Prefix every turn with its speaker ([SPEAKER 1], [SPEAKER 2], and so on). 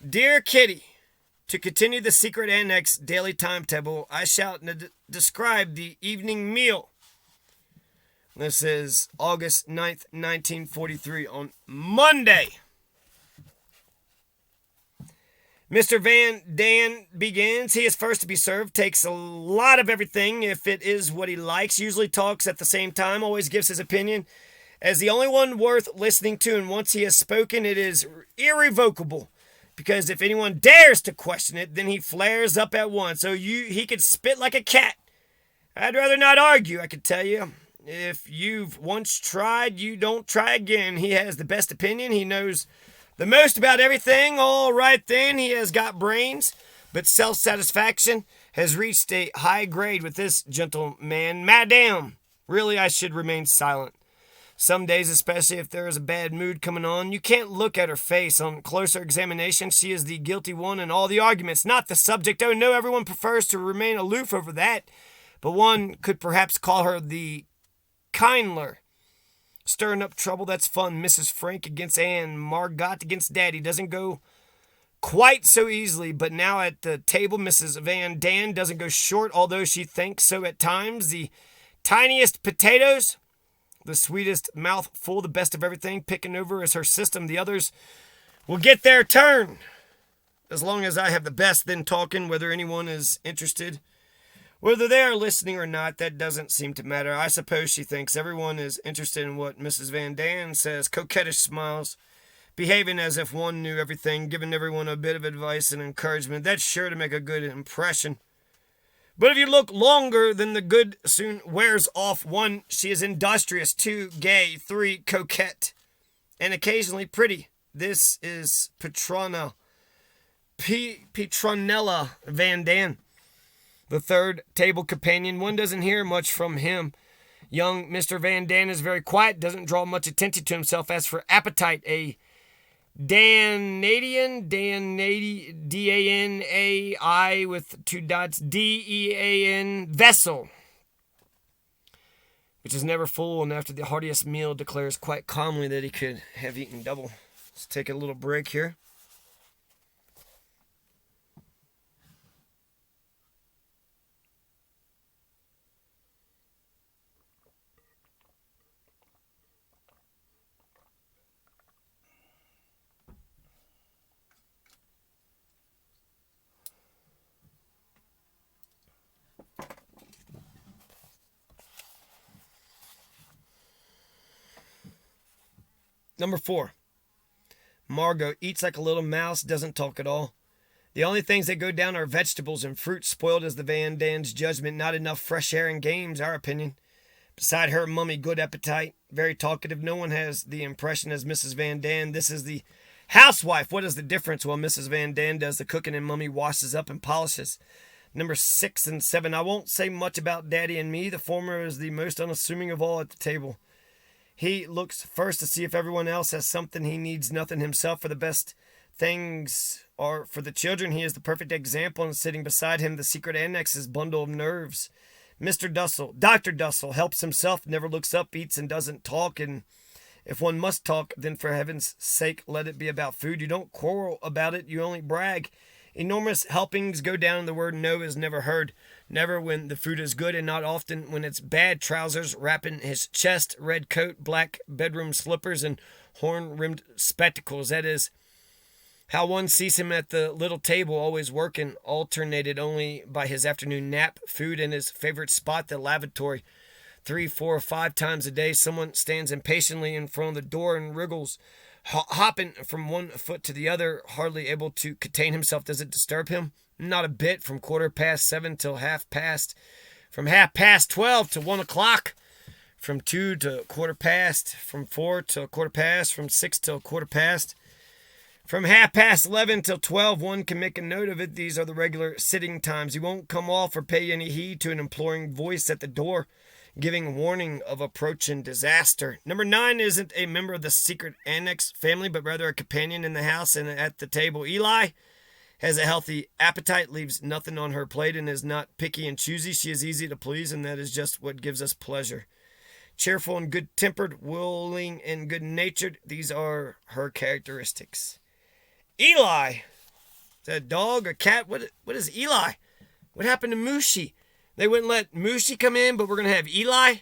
[SPEAKER 1] Dear Kitty, to continue the secret annex daily timetable, I shall describe the evening meal. This is August 9th, 1943, on Monday. Mr. Van Dan begins. He is first to be served, takes a lot of everything if it is what he likes, usually talks at the same time, always gives his opinion as the only one worth listening to, and once he has spoken, it is irrevocable. Because if anyone dares to question it, then he flares up at once. So he could spit like a cat. I'd rather not argue, I could tell you. If you've once tried, you don't try again. He has the best opinion. He knows the most about everything. All right then, he has got brains, but self-satisfaction has reached a high grade with this gentleman. Madame, really I should remain silent. Some days, especially if there is a bad mood coming on, you can't look at her face. On closer examination, she is the guilty one in all the arguments, not the subject. Oh no, everyone prefers to remain aloof over that, but one could perhaps call her the kindler. Stirring up trouble, that's fun. Mrs. Frank against Anne, Margot against Daddy doesn't go quite so easily, but now at the table, Mrs. Van Dan doesn't go short, although she thinks so at times. The tiniest potatoes, the sweetest mouthful, the best of everything, picking over is her system. The others will get their turn. As long as I have the best, then talking, whether anyone is interested. Whether they are listening or not, that doesn't seem to matter. I suppose she thinks everyone is interested in what Mrs. Van Dan says. Coquettish smiles, behaving as if one knew everything, giving everyone a bit of advice and encouragement. That's sure to make a good impression. But if you look longer, then the good soon wears off. 1, she is industrious. 2, gay. 3, coquette. And occasionally pretty. This is Petronella Van Dan. The third table companion. One doesn't hear much from him. Young Mr. Van Dan is very quiet, doesn't draw much attention to himself. As for appetite, a D-A-N-A-I with 2 dots, D-E-A-N, vessel, which is never full, and after the heartiest meal declares quite calmly that he could have eaten double. Let's take a little break here. Number 4. Margot eats like a little mouse, doesn't talk at all. The only things that go down are vegetables and fruit, spoiled as the Van Dan's judgment. Not enough fresh air and games, our opinion. Beside her, Mummy, good appetite, very talkative. No one has the impression as Mrs. Van Dan. This is the housewife. What is the difference? Well, Mrs. Van Dan does the cooking and Mummy washes up and polishes. Number 6 and 7. I won't say much about Daddy and me. The former is the most unassuming of all at the table. He looks first to see if everyone else has something. He needs nothing himself, for the best things are for the children. He is the perfect example, and sitting beside him, the secret annex's bundle of nerves. Dr. Dussel helps himself, never looks up, eats and doesn't talk, and if one must talk, then for heaven's sake, let it be about food. You don't quarrel about it, you only brag. Enormous helpings go down, and the word no is never heard. Never when the food is good, and not often when it's bad. Trousers wrapping his chest, red coat, black bedroom slippers, and horn-rimmed spectacles. That is how one sees him at the little table, always working, alternated only by his afternoon nap, food, and his favorite spot, the lavatory. 3, 4, 5 times a day, someone stands impatiently in front of the door and wriggles, hopping from one foot to the other, hardly able to contain himself. Does it disturb him? Not a bit. From 7:15 till 12:30. From 12:30 to 1 o'clock. From 2 to 15:15. From 4 till 15:15. From 6 till 15:15. From 11:30 till 12, one can make a note of it. These are the regular sitting times. He won't come off or pay any heed to an imploring voice at the door, giving warning of approaching disaster. Number 9 isn't a member of the secret annex family, but rather a companion in the house and at the table. Eli has a healthy appetite, leaves nothing on her plate, and is not picky and choosy. She is easy to please, and that is just what gives us pleasure. Cheerful and good-tempered, willing and good-natured, these are her characteristics. Eli that a dog, a cat? What is Eli? What happened to Mushi? They wouldn't let Mushi come in, but we're going to have Eli?